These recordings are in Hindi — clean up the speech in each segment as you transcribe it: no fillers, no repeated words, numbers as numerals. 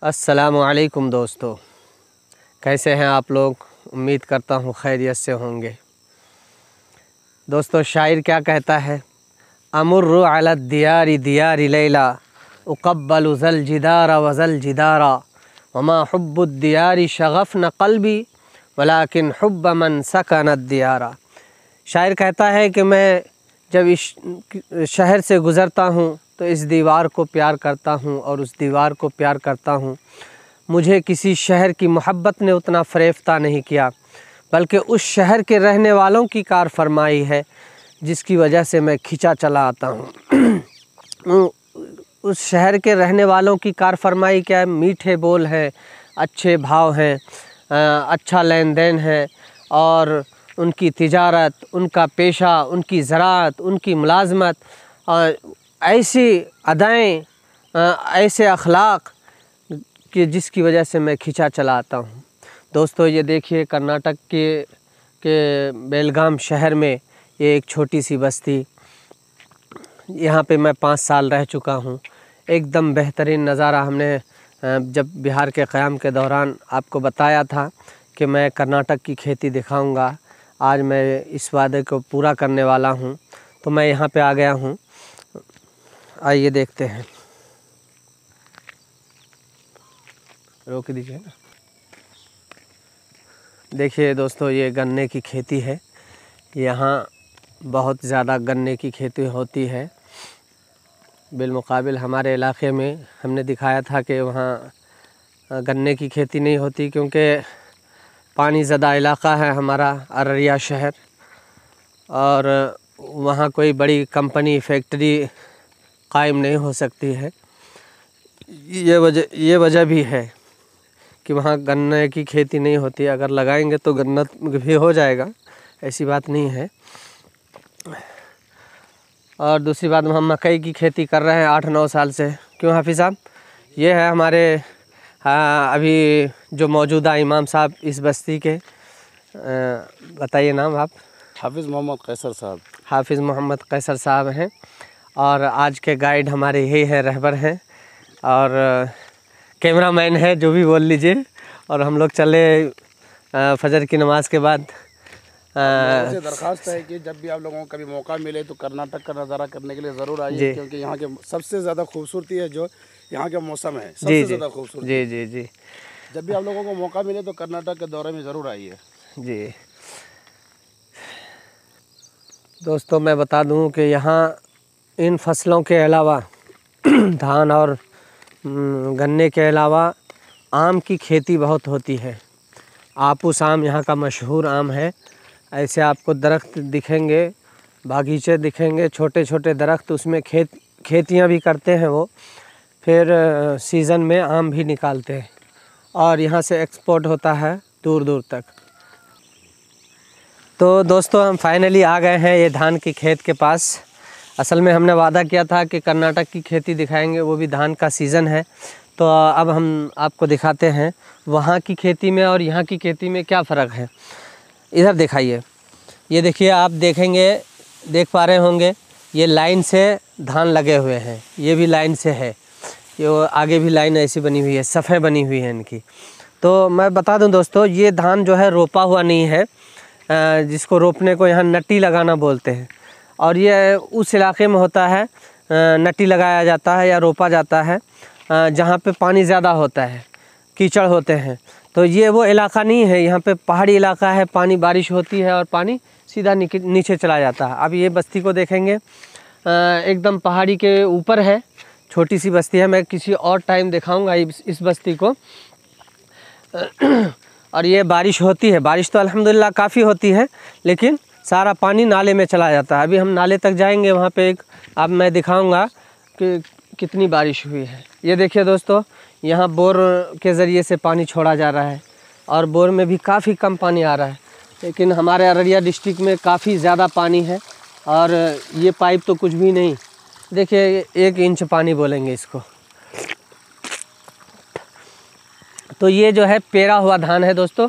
अस्सलामु अलैकुम दोस्तों, कैसे हैं आप लोग। उम्मीद करता हूँ खैरियत से होंगे। दोस्तों, शायर क्या कहता है, अमुर्रु अला दियारी दियारी लैला उक़ब्बलु ज़ल जिदारा वज़ल जिदारा वमा हुब्बु दियारी शग़फ़न क़ल्बी वलाकिन हुब्ब मन सकनत दियारा। शायर कहता है कि मैं जब इस शहर से गुज़रता हूँ तो इस दीवार को प्यार करता हूँ और उस दीवार को प्यार करता हूँ। मुझे किसी शहर की मोहब्बत ने उतना फ़रेफ्ता नहीं किया, बल्कि उस शहर के रहने वालों की कार फरमाई है, जिसकी वजह से मैं खिंचा चला आता हूँ। उस शहर के रहने वालों की कार फरमाई क्या है? मीठे बोल हैं, अच्छे भाव हैं, अच्छा लेन देन है और उनकी तिजारत, उनका पेशा, उनकी ज़राअत, उनकी मुलाज़मत और ऐसी अदाएँ, ऐसे अखलाक कि जिसकी वजह से मैं खिंचा चला आता हूँ। दोस्तों, ये देखिए कर्नाटक के बेलगाम शहर में ये एक छोटी सी बस्ती, यहाँ पे मैं 5 साल रह चुका हूँ। एकदम बेहतरीन नज़ारा। हमने जब बिहार के क़याम के दौरान आपको बताया था कि मैं कर्नाटक की खेती दिखाऊंगा, आज मैं इस वादे को पूरा करने वाला हूँ, तो मैं यहाँ पे आ गया हूँ। आइए देखते हैं। रोक दीजिए ना। देखिए दोस्तों, ये गन्ने की खेती है। यहाँ बहुत ज़्यादा गन्ने की खेती होती है। बिलमुकाबिल हमारे इलाके में हमने दिखाया था कि वहाँ गन्ने की खेती नहीं होती, क्योंकि पानी ज़्यादा इलाका है हमारा अररिया शहर, और वहाँ कोई बड़ी कंपनी फैक्ट्री कायम नहीं हो सकती है। ये वजह भी है कि वहाँ गन्ने की खेती नहीं होती। अगर लगाएंगे तो गन्ना भी हो जाएगा, ऐसी बात नहीं है। और दूसरी बात, हम मकई की खेती कर रहे हैं 8-9 साल से। क्यों हाफिज़ साहब? ये है हमारे अभी जो मौजूदा इमाम साहब इस बस्ती के। बताइए नाम आप। हाफिज़ मोहम्मद कैसर साहब। हाफिज़ मोहम्मद कैसर साहब हैं, और आज के गाइड हमारे यही हैं, रहबर हैं और कैमरामैन है, जो भी बोल लीजिए। और हम लोग चले फजर की नमाज के बाद। मुझे दरख्वास्त है कि जब भी आप लोगों को कभी मौका मिले तो कर्नाटक का नज़ारा करने के लिए ज़रूर आइए, क्योंकि यहाँ के सबसे ज़्यादा खूबसूरती है जो यहाँ का मौसम है, सबसे ज़्यादा खूबसूरती। जी जी जी। जब भी आप लोगों को मौका मिले तो कर्नाटक के दौरे में ज़रूर आइए जी। दोस्तों, मैं बता दूं कि यहाँ इन फसलों के अलावा धान और गन्ने के अलावा आम की खेती बहुत होती है। आपूस आम यहाँ का मशहूर आम है। ऐसे आपको दरख्त दिखेंगे, बागीचे दिखेंगे, छोटे छोटे दरख्त, उसमें खेतियाँ भी करते हैं वो। फिर सीज़न में आम भी निकालते हैं और यहाँ से एक्सपोर्ट होता है दूर दूर तक। तो दोस्तों, हम फाइनली आ गए हैं ये धान की खेत के पास। असल में हमने वादा किया था कि कर्नाटक की खेती दिखाएंगे, वो भी धान का सीज़न है। तो अब हम आपको दिखाते हैं वहाँ की खेती में और यहाँ की खेती में क्या फ़र्क है। इधर दिखाइए, ये देखिए, आप देख पा रहे होंगे, ये लाइन से धान लगे हुए हैं, ये भी लाइन से है, ये आगे भी लाइन ऐसी बनी हुई है, सफ़े बनी हुई है इनकी। तो मैं बता दूं दोस्तों, ये धान जो है रोपा हुआ नहीं है, जिसको रोपने को यहाँ नट्टी लगाना बोलते हैं। और ये उस इलाके में होता है, नट्टी लगाया जाता है या रोपा जाता है जहाँ पे पानी ज़्यादा होता है, कीचड़ होते हैं। तो ये वो इलाका नहीं है, यहाँ पे पहाड़ी इलाका है, पानी बारिश होती है और पानी सीधा नीचे चला जाता है। अब ये बस्ती को देखेंगे, एकदम पहाड़ी के ऊपर है, छोटी सी बस्ती है। मैं किसी और टाइम दिखाऊंगा इस बस्ती को। और ये बारिश होती है, बारिश तो अल्हम्दुलिल्लाह काफ़ी होती है, लेकिन सारा पानी नाले में चला जाता है। अभी हम नाले तक जाएंगे, वहाँ पे अब मैं दिखाऊंगा कि कितनी बारिश हुई है। ये देखिए दोस्तों, यहाँ बोर के ज़रिए से पानी छोड़ा जा रहा है और बोर में भी काफ़ी कम पानी आ रहा है, लेकिन हमारे अररिया डिस्ट्रिक्ट में काफ़ी ज़्यादा पानी है। और ये पाइप तो कुछ भी नहीं, देखिए 1 इंच पानी बोलेंगे इसको। तो ये जो है पेरा हुआ धान है दोस्तों,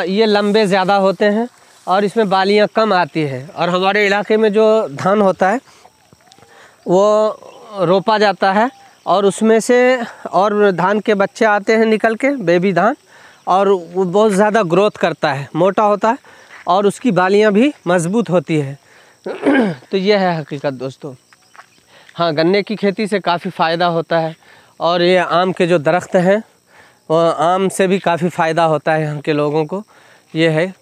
ये लंबे ज़्यादा होते हैं और इसमें बालियाँ कम आती है। और हमारे इलाके में जो धान होता है वो रोपा जाता है और उसमें से और धान के बच्चे आते हैं निकल के, बेबी धान, और वो बहुत ज़्यादा ग्रोथ करता है, मोटा होता है और उसकी बालियाँ भी मज़बूत होती है। तो ये है हकीकत दोस्तों। हाँ, गन्ने की खेती से काफ़ी फ़ायदा होता है, और ये आम के जो दरख्त हैं वो आम से भी काफ़ी फ़ायदा होता है यहाँ के लोगों को, ये है।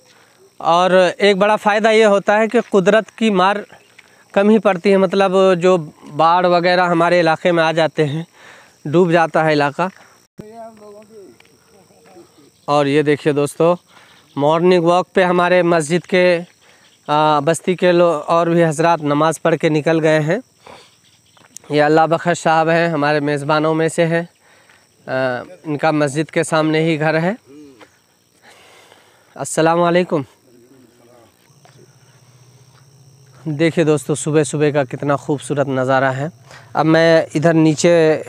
और एक बड़ा फ़ायदा ये होता है कि कुदरत की मार कम ही पड़ती है, मतलब जो बाढ़ वगैरह हमारे इलाके में आ जाते हैं, डूब जाता है इलाका। और ये देखिए दोस्तों, मॉर्निंग वॉक पे हमारे मस्जिद के बस्ती के लोग और भी हजरात नमाज़ पढ़ के निकल गए हैं। ये अल्लाह बख्श साहब हैं, हमारे मेज़बानों में से हैं। इनका मस्जिद के सामने ही घर है। अस्सलाम वालेकुम। देखिए दोस्तों, सुबह सुबह का कितना खूबसूरत नज़ारा है। अब मैं इधर नीचे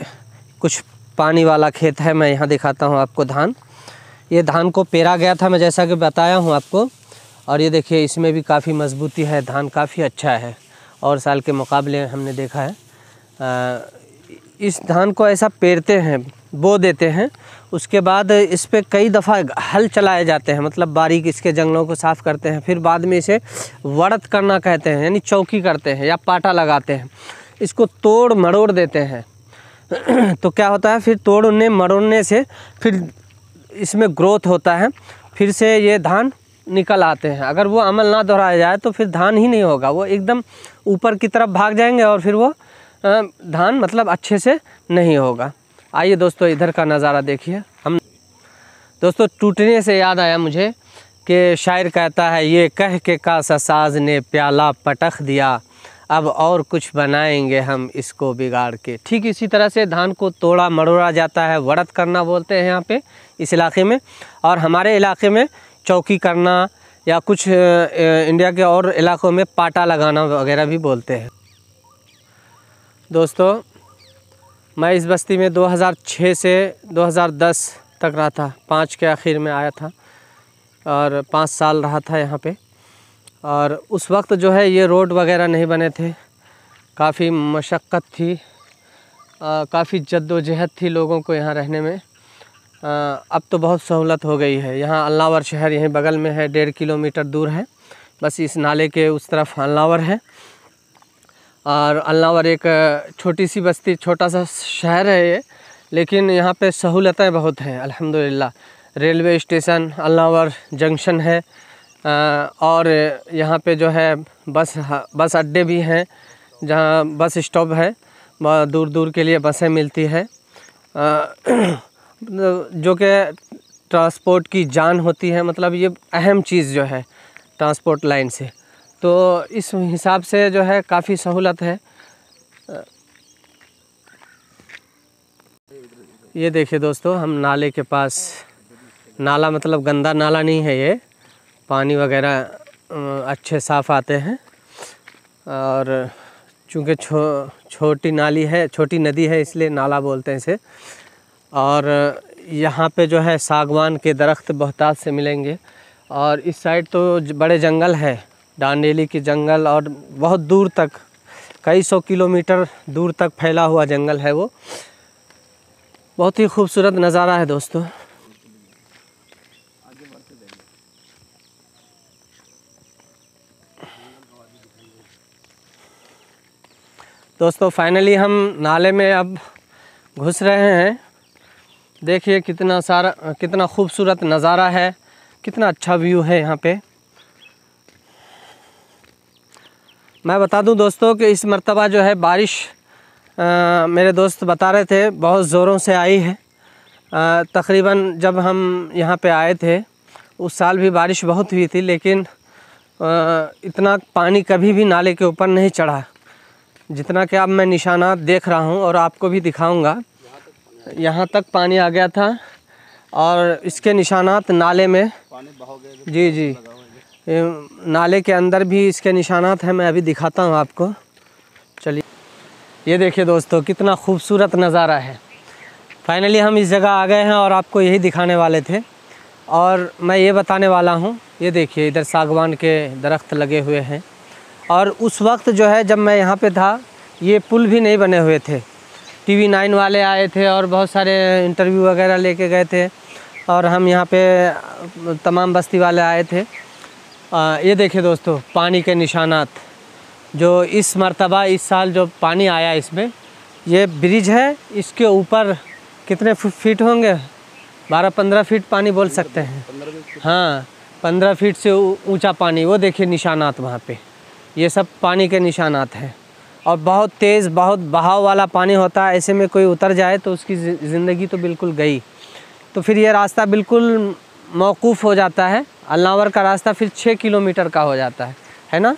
कुछ पानी वाला खेत है, मैं यहाँ दिखाता हूँ आपको धान। ये धान को पेरा गया था, मैं जैसा कि बताया हूँ आपको, और ये देखिए इसमें भी काफ़ी मजबूती है, धान काफ़ी अच्छा है और साल के मुकाबले हमने देखा है। इस धान को ऐसा पेरते हैं, बो देते हैं, उसके बाद इस पे कई दफ़ा हल चलाए जाते हैं, मतलब बारीक इसके जंगलों को साफ़ करते हैं, फिर बाद में इसे वड़त करना कहते हैं, यानी चौकी करते हैं या पाटा लगाते हैं, इसको तोड़ मरोड़ देते हैं। तो क्या होता है, फिर तोड़ने मरोड़ने से फिर इसमें ग्रोथ होता है, फिर से ये धान निकल आते हैं। अगर वो अमल ना दोहराया जाए तो फिर धान ही नहीं होगा, वो एकदम ऊपर की तरफ भाग जाएंगे और फिर वो धान मतलब अच्छे से नहीं होगा। आइए दोस्तों, इधर का नज़ारा देखिए। हम दोस्तों, टूटने से याद आया मुझे कि शायर कहता है, ये कह के कासा साज ने प्याला पटख दिया, अब और कुछ बनाएंगे हम इसको बिगाड़ के। ठीक इसी तरह से धान को तोड़ा मरोड़ा जाता है, वड़त करना बोलते हैं यहाँ पे इस इलाके में, और हमारे इलाके में चौकी करना या कुछ इंडिया के और इलाकों में पाटा लगाना वगैरह भी बोलते हैं। दोस्तों, मैं इस बस्ती में 2006 से 2010 तक रहा था, 5 के आखिर में आया था और 5 साल रहा था यहाँ पे। और उस वक्त जो है ये रोड वगैरह नहीं बने थे, काफ़ी मशक्क़त थी, काफ़ी जद्दोजहद थी लोगों को यहाँ रहने में। अब तो बहुत सहूलत हो गई है। यहाँ अल्लावर शहर यहीं बगल में है, 1.5 किलोमीटर दूर है, बस इस नाले के उस तरफ अल्लावर है। और अल्लावर एक छोटी सी बस्ती, छोटा सा शहर है ये, लेकिन यहाँ पे सहूलतें बहुत हैं अल्हम्दुलिल्लाह। रेलवे स्टेशन, अल्लावर जंक्शन है, और यहाँ पे जो है बस अड्डे भी हैं, जहाँ बस स्टॉप है, दूर दूर के लिए बसें मिलती है, जो कि ट्रांसपोर्ट की जान होती है, मतलब ये अहम चीज़ जो है ट्रांसपोर्ट लाइन से। तो इस हिसाब से जो है काफ़ी सहूलत है। ये देखिए दोस्तों, हम नाले के पास, नाला मतलब गंदा नाला नहीं है ये, पानी वगैरह अच्छे साफ़ आते हैं। और चूँकि छोटी नाली है, छोटी नदी है, इसलिए नाला बोलते हैं इसे। और यहाँ पे जो है सागवान के दरख्त बहुतायत से मिलेंगे, और इस साइड तो बड़े जंगल है, डांडेली के जंगल, और बहुत दूर तक, कई 100 किलोमीटर दूर तक फैला हुआ जंगल है वो। बहुत ही खूबसूरत नज़ारा है दोस्तों। दोस्तों फाइनली हम नाले में अब घुस रहे हैं। देखिए कितना खूबसूरत नज़ारा है, कितना अच्छा व्यू है यहाँ पे। मैं बता दूं दोस्तों कि इस मर्तबा जो है बारिश, मेरे दोस्त बता रहे थे, बहुत ज़ोरों से आई है। तकरीबन जब हम यहाँ पे आए थे उस साल भी बारिश बहुत हुई थी, लेकिन इतना पानी कभी भी नाले के ऊपर नहीं चढ़ा जितना कि अब मैं निशानात देख रहा हूँ और आपको भी दिखाऊंगा। यहाँ तक पानी आ गया था और इसके निशानात नाले में, जी जी, नाले के अंदर भी इसके निशानात हैं, मैं अभी दिखाता हूँ आपको। चलिए, ये देखिए दोस्तों, कितना खूबसूरत नज़ारा है। फाइनली हम इस जगह आ गए हैं और आपको यही दिखाने वाले थे, और मैं ये बताने वाला हूँ। ये देखिए, इधर सागवान के दरख्त लगे हुए हैं, और उस वक्त जो है जब मैं यहाँ पे था ये पुल भी नहीं बने हुए थे, TV 9 वाले आए थे और बहुत सारे इंटरव्यू वगैरह लेके गए थे, और हम यहाँ पे तमाम बस्ती वाले आए थे। ये देखिए दोस्तों पानी के निशानात, जो इस मर्तबा इस साल जो पानी आया इसमें, ये ब्रिज है, इसके ऊपर कितने फीट होंगे, 12-15 फीट पानी बोल सकते हैं। हाँ, 15 फीट से ऊंचा पानी। वो देखिए निशानात वहाँ पे, ये सब पानी के निशानात हैं। और बहुत तेज़, बहुत बहाव वाला पानी होता है, ऐसे में कोई उतर जाए तो उसकी ज़िंदगी तो बिल्कुल गई। तो फिर ये रास्ता बिल्कुल मौकूफ़ हो जाता है। अल्लावर का रास्ता फिर 6 किलोमीटर का हो जाता है ना।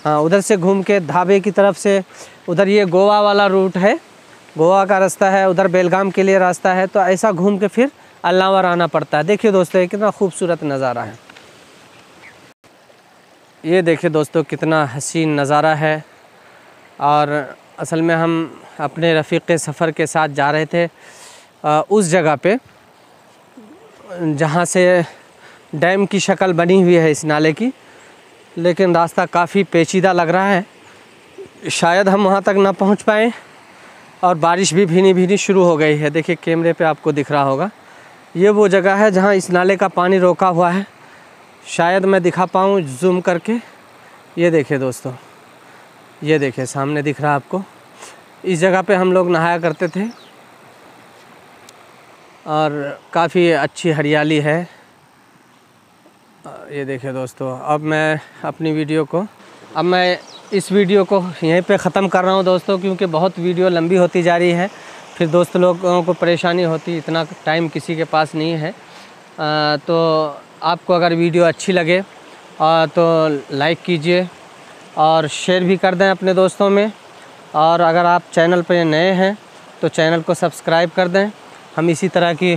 हाँ, उधर से घूम के धाबे की तरफ से, उधर ये गोवा वाला रूट है, गोवा का रास्ता है, उधर बेलगाम के लिए रास्ता है। तो ऐसा घूम के फिर अल्लावर आना पड़ता है। देखिए दोस्तों, ये कितना खूबसूरत नज़ारा है। ये देखिए दोस्तों कितना हसीन नज़ारा है। और असल में हम अपने रफ़ीक़ सफ़र के साथ जा रहे थे उस जगह पे जहाँ से डैम की शक्ल बनी हुई है इस नाले की, लेकिन रास्ता काफ़ी पेचीदा लग रहा है, शायद हम वहाँ तक ना पहुँच पाएँ। और बारिश भी भीनी भीनी शुरू हो गई है। देखिए कैमरे पे आपको दिख रहा होगा, ये वो जगह है जहाँ इस नाले का पानी रोका हुआ है। शायद मैं दिखा पाऊँ जूम करके। ये देखिए दोस्तों, ये देखिए सामने दिख रहा है आपको। इस जगह पे हम लोग नहाया करते थे और काफ़ी अच्छी हरियाली है। ये देखिए दोस्तों, अब मैं इस वीडियो को यहीं पे ख़त्म कर रहा हूँ दोस्तों, क्योंकि बहुत वीडियो लंबी होती जा रही है, फिर दोस्त लोगों को परेशानी होती, इतना टाइम किसी के पास नहीं है। तो आपको अगर वीडियो अच्छी लगे तो लाइक कीजिए और शेयर भी कर दें अपने दोस्तों में। और अगर आप चैनल पर नए हैं तो चैनल को सब्सक्राइब कर दें। हम इसी तरह की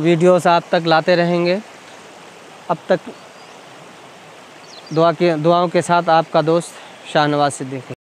वीडियोस आप तक लाते रहेंगे। अब तक दुआओं के साथ आपका दोस्त शाहनवाज सिद्दीकी।